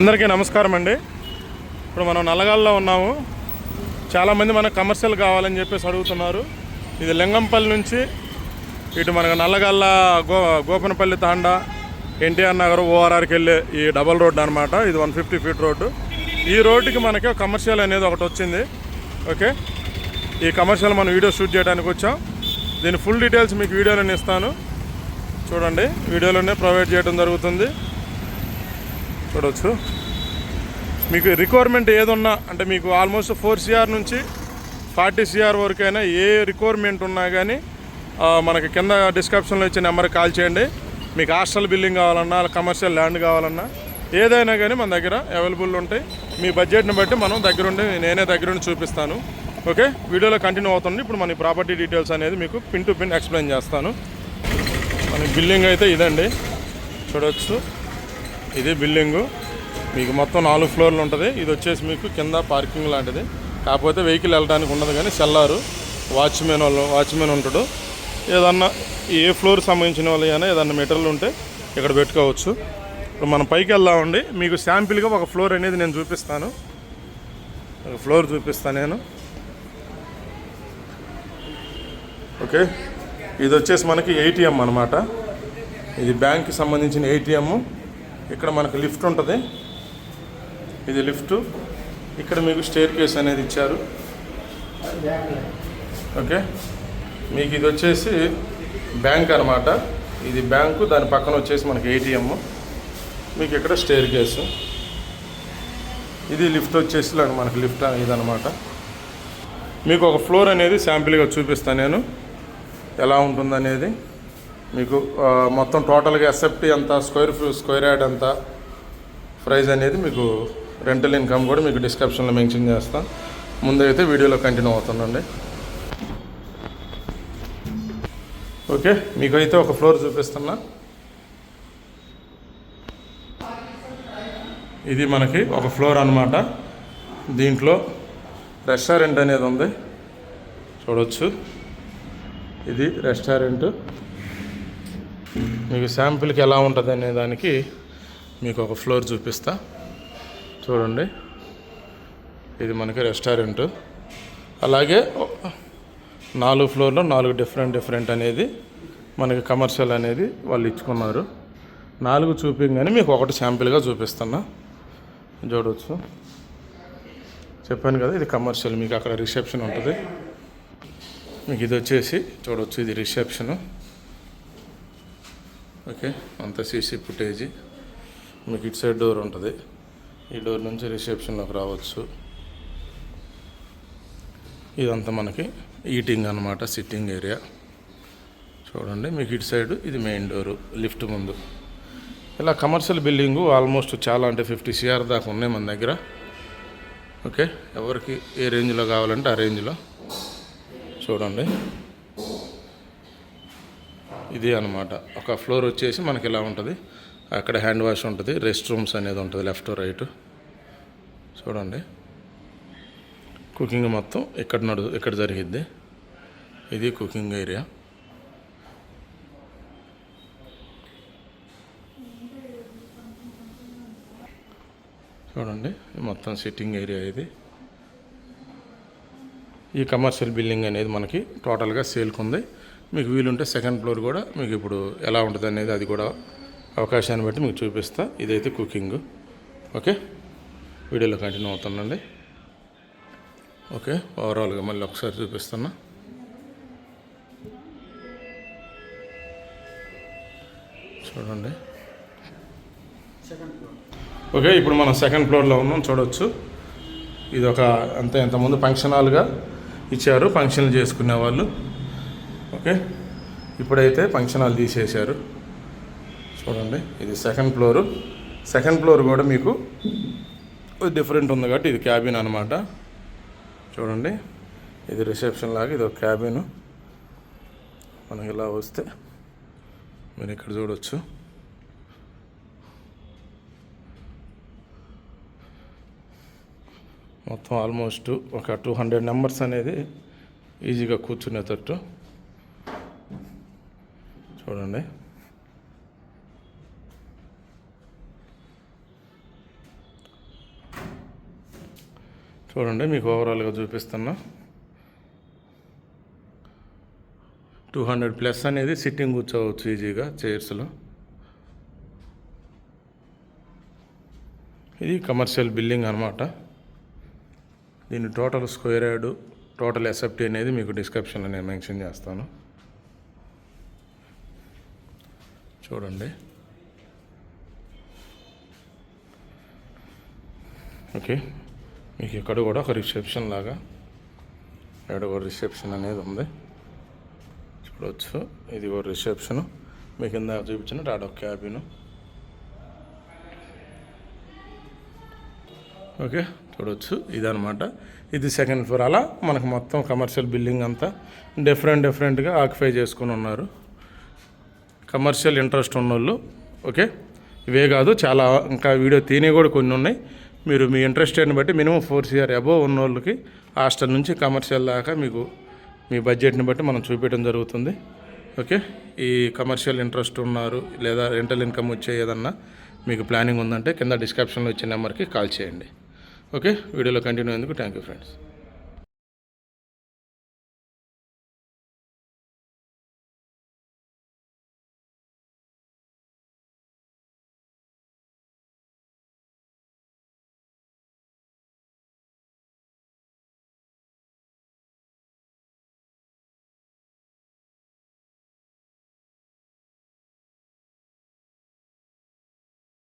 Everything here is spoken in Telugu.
అందరికీ నమస్కారం అండి. ఇప్పుడు మనం నల్లగాల్లో ఉన్నాము. చాలామంది మనకు కమర్షియల్ కావాలని చెప్పేసి అడుగుతున్నారు. ఇది లింగంపల్లి నుంచి ఇటు మనకు నల్లగల్ల గోపనపల్లి తాండా ఎన్టీఆర్ నగర్ ఓఆర్ఆర్కి వెళ్ళే ఈ డబల్ రోడ్డు అనమాట. ఇది 150 ఫీట్ రోడ్డు. ఈ రోడ్డుకి మనకి కమర్షియల్ అనేది ఒకటి వచ్చింది. ఓకే, ఈ కమర్షియల్ మనం వీడియో షూట్ చేయడానికి వచ్చాం. దీని ఫుల్ డీటెయిల్స్ మీకు వీడియోలోనే ఇస్తాను. చూడండి, వీడియోలోనే ప్రొవైడ్ చేయడం జరుగుతుంది. చూడవచ్చు. మీకు రిక్వైర్మెంట్ ఏదున్నా అంటే మీకు ఆల్మోస్ట్ 4 CR నుంచి 40 CR వరకైనా ఏ రిక్వైర్మెంట్ ఉన్నా కానీ మనకి కింద డిస్క్రిప్షన్లో ఇచ్చే నెంబర్కి కాల్ చేయండి. మీకు హాస్టల్ బిల్డింగ్ కావాలన్నా, కమర్షియల్ ల్యాండ్ కావాలన్నా ఏదైనా కానీ మన దగ్గర అవైలబుల్ ఉంటాయి. మీ బడ్జెట్ని బట్టి మనం నేనే దగ్గరుండి చూపిస్తాను. ఓకే, వీడియోలో కంటిన్యూ అవుతుంది. ఇప్పుడు మన ప్రాపర్టీ డీటెయిల్స్ అనేది మీకు పిన్ టు పిన్ ఎక్స్ప్లెయిన్ చేస్తాను. మన బిల్డింగ్ అయితే ఇదండి, చూడవచ్చు. ఇది బిల్డింగు మీకు మొత్తం 4 ఫ్లోర్లు ఉంటుంది. ఇది వచ్చేసి మీకు కింద పార్కింగ్ లాంటిది. కాకపోతే వెహికల్ వెళ్ళడానికి ఉండదు, కానీ సెల్లారు వాచ్మెన్ ఉంటాడు. ఏదన్నా ఏ ఫ్లోర్ సంబంధించిన వాళ్ళు అయినా ఏదన్నా మెటీరియల్ ఉంటే ఇక్కడ పెట్టుకోవచ్చు. ఇప్పుడు మనం పైకి వెళ్దామండి. మీకు శాంపిల్గా ఒక ఫ్లోర్ అనేది నేను చూపిస్తాను. ఒక ఫ్లోర్ చూపిస్తాను నేను. ఓకే, ఇది వచ్చేసి మనకి ATM అనమాట. ఇది బ్యాంక్కి సంబంధించిన ATM. ఇక్కడ మనకు లిఫ్ట్ ఉంటుంది. ఇది లిఫ్ట్. ఇక్కడ మీకు స్టేర్ కేస్ అనేది ఇచ్చారు. ఓకే, మీకు ఇది వచ్చేసి బ్యాంక్ అనమాట. ఇది బ్యాంకు, దాని పక్కన వచ్చేసి మనకి ATM. మీకు ఇక్కడ స్టేర్ కేసు. ఇది లిఫ్ట్ వచ్చేసి మనకి లిఫ్ట్ ఇదనమాట. మీకు ఒక ఫ్లోర్ అనేది శాంపిల్గా చూపిస్తాను నేను, ఎలా ఉంటుందనేది. మీకు మొత్తం టోటల్గా ఎస్ఎఫ్టీ ఎంత, స్క్వేర్ యార్డ్ ఎంత, ప్రైస్ అనేది మీకు రెంటల్ ఇన్కమ్ కూడా మీకు డిస్క్రిప్షన్లో మెన్షన్ చేస్తాను. ముందైతే వీడియోలో కంటిన్యూ అవుతుందండి. ఓకే, మీకైతే ఒక ఫ్లోర్ చూపిస్తున్నా. ఇది మనకి ఒక ఫ్లోర్ అనమాట. దీంట్లో రెస్టారెంట్ అనేది ఉంది, చూడవచ్చు. ఇది రెస్టారెంట్. మీకు శాంపిల్కి ఎలా ఉంటుంది అనే దానికి మీకు ఒక ఫ్లోర్ చూపిస్తా. చూడండి, ఇది మనకి రెస్టారెంట్. అలాగే 4 ఫ్లోర్లో 4 డిఫరెంట్ అనేది మనకి కమర్షియల్ అనేది వాళ్ళు ఇచ్చుకున్నారు. 4 చూపించగానే మీకు ఒకటి శాంపిల్గా చూపిస్తున్నా. చూడవచ్చు, చెప్పాను కదా ఇది కమర్షియల్. మీకు అక్కడ రిసెప్షన్ ఉంటుంది. మీకు ఇది వచ్చేసి చూడవచ్చు, ఇది రిసెప్షను. ఓకే, అంత సీసీ ఫుటేజీ. మీకు ఇటు సైడ్ డోర్ ఉంటుంది. ఈ డోర్ నుంచి రిసెప్షన్లోకి రావచ్చు. ఇదంతా మనకి ఈటింగ్ అనమాట, సిట్టింగ్ ఏరియా. చూడండి, మీకు ఇటు సైడ్ ఇది మెయిన్ డోరు, లిఫ్ట్ ముందు. ఇలా కమర్షియల్ బిల్డింగు ఆల్మోస్ట్ చాలా అంటే 50 CR దాకా ఉన్నాయి మన దగ్గర. ఓకే, ఎవరికి ఏ రేంజ్లో కావాలంటే ఆ రేంజ్లో. చూడండి, ఇది అనమాట. ఒక ఫ్లోర్ వచ్చేసి మనకి ఇలా ఉంటుంది. అక్కడ హ్యాండ్ వాష్ ఉంటుంది, రెస్ట్ రూమ్స్ అనేది ఉంటుంది లెఫ్ట్ రైట్. చూడండి, కుకింగ్ మొత్తం ఇక్కడ జరిగిద్ది. ఇది కుకింగ్ ఏరియా. చూడండి, మొత్తం సిట్టింగ్ ఏరియా ఇది. ఈ కమర్షియల్ బిల్డింగ్ అనేది మనకి టోటల్గా సేల్కి ఉంది. మీకు వీలుంటే సెకండ్ ఫ్లోర్ కూడా మీకు ఇప్పుడు ఎలా ఉంటుంది అనేది అది కూడా అవకాశాన్ని బట్టి మీకు చూపిస్తా. ఇదైతే కుకింగ్. ఓకే, వీడియోలో కంటిన్యూ అవుతుందండి. ఓకే, ఓవరాల్గా మళ్ళీ ఒకసారి చూపిస్తున్నా. చూడండి. ఓకే, ఇప్పుడు మనం సెకండ్ ఫ్లోర్లో ఉన్నాం. చూడవచ్చు, ఇది ఒక ఇంతకుముందు ఫంక్షన్ హాల్గా ఇచ్చారు ఫంక్షన్లు చేసుకునే వాళ్ళు. ఓకే, ఇప్పుడైతే ఫంక్షన్ హాల్ తీసేశారు. చూడండి, ఇది సెకండ్ ఫ్లోరు. సెకండ్ ఫ్లోర్ కూడా మీకు డిఫరెంట్ ఉంది కాబట్టి ఇది క్యాబిన్ అనమాట. చూడండి, ఇది రిసెప్షన్ లాగా, ఇది ఒక క్యాబిన్. మనకి ఇలా వస్తే మీరు ఇక్కడ చూడవచ్చు. మొత్తం ఆల్మోస్ట్ ఒక 200 మెంబర్స్ అనేది ఈజీగా కూర్చునేటట్టు. చూడండి, చూడండి మీకు ఓవరాల్గా చూపిస్తున్నా. 200+ అనేది సిట్టింగ్ కూర్చోవచ్చు ఈజీగా చైర్స్లో. ఇది కమర్షియల్ బిల్డింగ్ అనమాట. దీని total square yard, total SFT అనేది మీకు డిస్క్రిప్షన్లో నేను మెన్షన్ చేస్తాను. చూడండి. ఓకే, మీకు ఇక్కడ కూడా ఒక రిసెప్షన్ లాగా, ఇక్కడ ఒక రిసెప్షన్ అనేది ఉంది చూడవచ్చు. ఇది ఒక రిసెప్షను, మీకు కింద చూపించిన ఆడ ఒక క్యాబిను. ఓకే చూడవచ్చు, ఇదనమాట. ఇది సెకండ్ ఫ్లోర్. అలా మనకు మొత్తం కమర్షియల్ బిల్డింగ్ అంతా డిఫరెంట్గా ఆక్యుపై చేసుకుని ఉన్నారు కమర్షియల్ ఇంట్రెస్ట్ ఉన్నోళ్ళు. ఓకే, ఇవే కాదు, చాలా ఇంకా వీడియో తీనే కూడా కొన్ని ఉన్నాయి. మీరు మీ ఇంట్రెస్ట్ని బట్టి మినిమం 4 CR అబోవ్ ఉన్న వాళ్ళకి హాస్టల్ నుంచి కమర్షియల్ దాకా మీకు మీ బడ్జెట్ని బట్టి మనం చూపించడం జరుగుతుంది. ఓకే, ఈ కమర్షియల్ ఇంట్రెస్ట్ ఉన్నారు లేదా రెంటల్ ఇన్కమ్ వచ్చే ఏదన్నా మీకు ప్లానింగ్ ఉందంటే కింద డిస్క్రిప్షన్లో ఇచ్చే నెంబర్కి కాల్ చేయండి. ఓకే, వీడియోలో కంటిన్యూ అయ్యేందుకు థ్యాంక్ యూ ఫ్రెండ్స్.